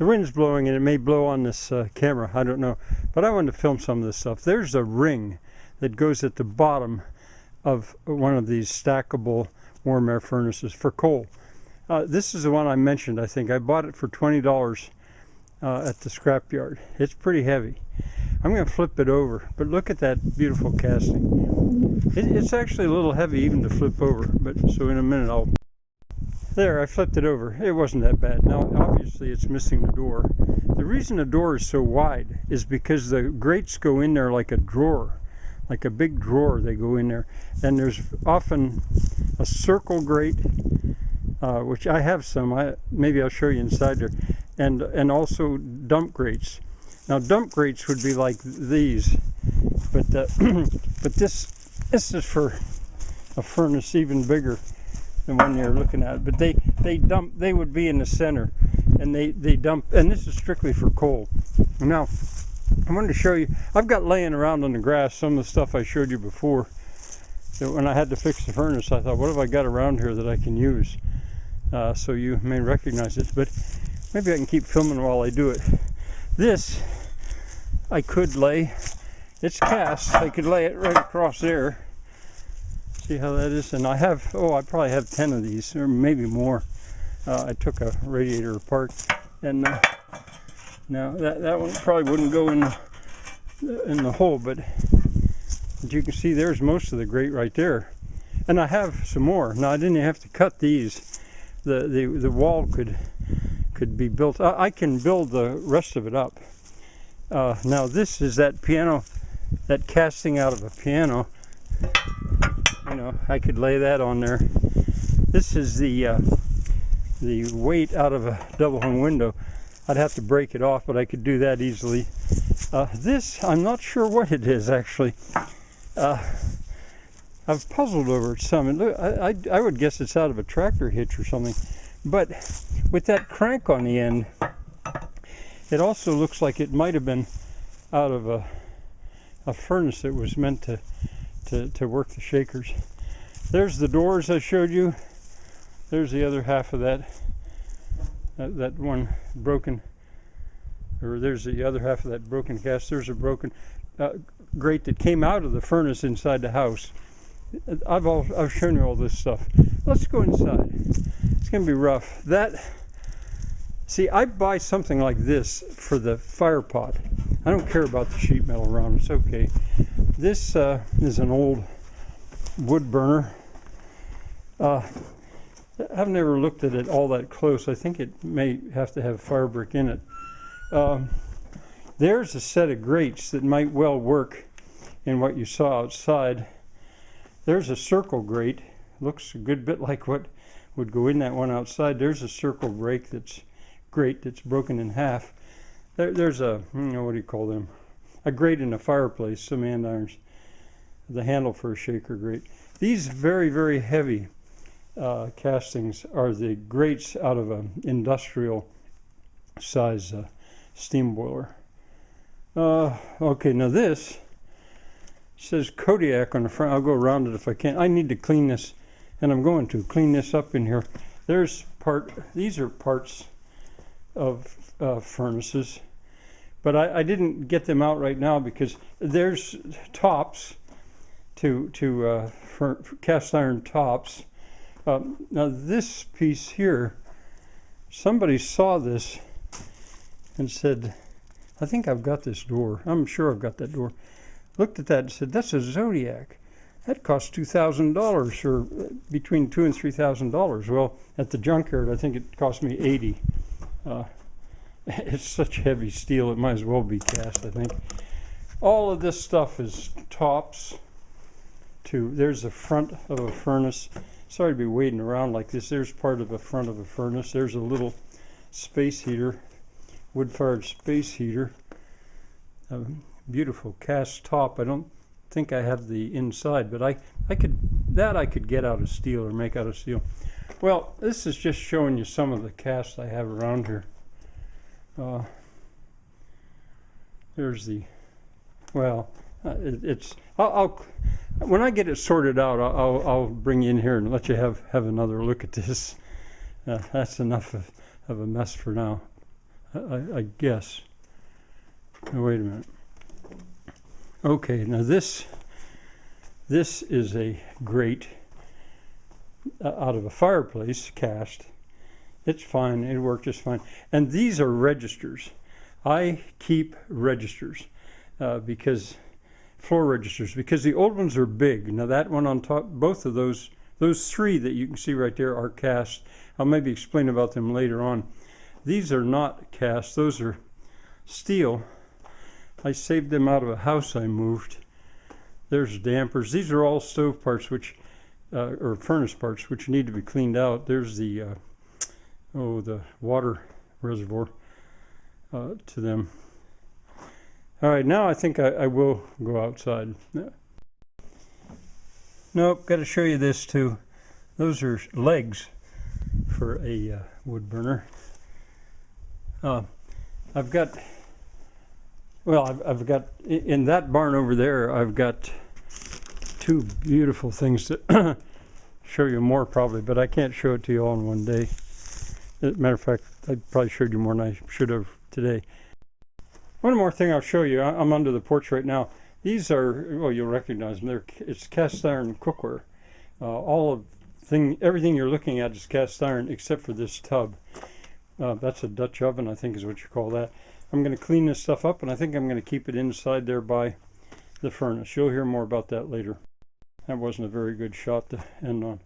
The wind's blowing and it may blow on this camera, I don't know. But I wanted to film some of this stuff. There's a ring that goes at the bottom of one of these stackable warm air furnaces for coal. This is the one I mentioned, I think. I bought it for $20 at the scrapyard. It's pretty heavy. I'm going to flip it over, but look at that beautiful casting. It's actually a little heavy even to flip over, but so in a minute There, I flipped it over. It wasn't that bad. Now, obviously, it's missing the door. The reason the door is so wide is because the grates go in there like a drawer, like a big drawer. They go in there, and there's often a circle grate, which I have some. Maybe I'll show you inside there, and also dump grates. Now, dump grates would be like these, but but this is for a furnace even bigger than one you're looking at. But they would be in the center, and they dump, and this is strictly for coal. Now, I wanted to show you, I've got laying around on the grass some of the stuff I showed you before. So when I had to fix the furnace, I thought, what have I got around here that I can use? So you may recognize it, but maybe I can keep filming while I do it. This, I could lay, it's cast, I could lay it right across there. See how that is? And I have, I probably have 10 of these, or maybe more. I took a radiator apart, and now that one probably wouldn't go in the hole, but as you can see, there's most of the grate right there. And I have some more. Now I didn't have to cut these. The wall could be built. I can build the rest of it up. Now this is that piano, that casting out of a piano. You know, I could lay that on there. This is the weight out of a double hung window. I'd have to break it off, but I could do that easily. This, I'm not sure what it is actually. I've puzzled over it some. And look, I would guess it's out of a tractor hitch or something. But with that crank on the end, it also looks like it might have been out of a furnace that was meant to work the shakers. There's the doors I showed you. There's the other half of that one broken, or there's the other half of that broken cast. There's a broken grate that came out of the furnace inside the house. I've shown you all this stuff. Let's go inside. It's gonna be rough. See, I buy something like this for the fire pot. I don't care about the sheet metal around, it's okay. This is an old wood burner. I've never looked at it all that close. I think it may have to have fire brick in it. There's a set of grates that might well work in what you saw outside. There's a circle grate. Looks a good bit like what would go in that one outside. There's a circle grate that's broken in half. There's a, what do you call them? A grate in a fireplace, some andirons. The handle for a shaker grate. These very, very heavy castings are the grates out of an industrial size steam boiler. Okay, now this says Kodiak on the front. I'll go around it if I can. I need to clean this, and I'm going to clean this up in here. These are parts of furnaces, but I didn't get them out right now because there's tops to cast iron tops. Now this piece here, somebody saw this and said, I think I've got this door. I'm sure I've got that door. Looked at that and said, that's a Zodiac. That costs $2,000, or between $2,000 and $3,000. Well, at the junkyard, I think it cost me $80. It's such heavy steel, it might as well be cast, I think. All of this stuff is tops there's the front of a furnace. Sorry to be wading around like this. There's part of a front of a furnace. There's a little space heater, wood-fired space heater. A beautiful cast top. I don't think I have the inside, but I could get out of steel or make out of steel. Well, this is just showing you some of the casts I have around here. There's the, well, when I get it sorted out, I'll bring you in here and let you have another look at this. That's enough of a mess for now. I guess. Now, wait a minute. Okay, now this is a grate out of a fireplace cast. It's fine. It worked just fine. And these are registers. I keep registers because floor registers, because the old ones are big. Now that one on top, both of those three that you can see right there are cast. I'll maybe explain about them later on. These are not cast. Those are steel. I saved them out of a house I moved. There's dampers. These are all stove parts, which or furnace parts, which need to be cleaned out. There's the water reservoir to them. All right, now I think I will go outside. Nope, got to show you this too. Those are legs for a wood burner. I've got in that barn over there, I've got two beautiful things to show you more probably, but I can't show it to you all in one day. As a matter of fact, I probably showed you more than I should have today. One more thing I'll show you. I'm under the porch right now. These are, well, you'll recognize them. It's cast iron cookware. Everything you're looking at is cast iron except for this tub. That's a Dutch oven, I think is what you call that. I'm going to clean this stuff up, and I think I'm going to keep it inside there by the furnace. You'll hear more about that later. That wasn't a very good shot to end on.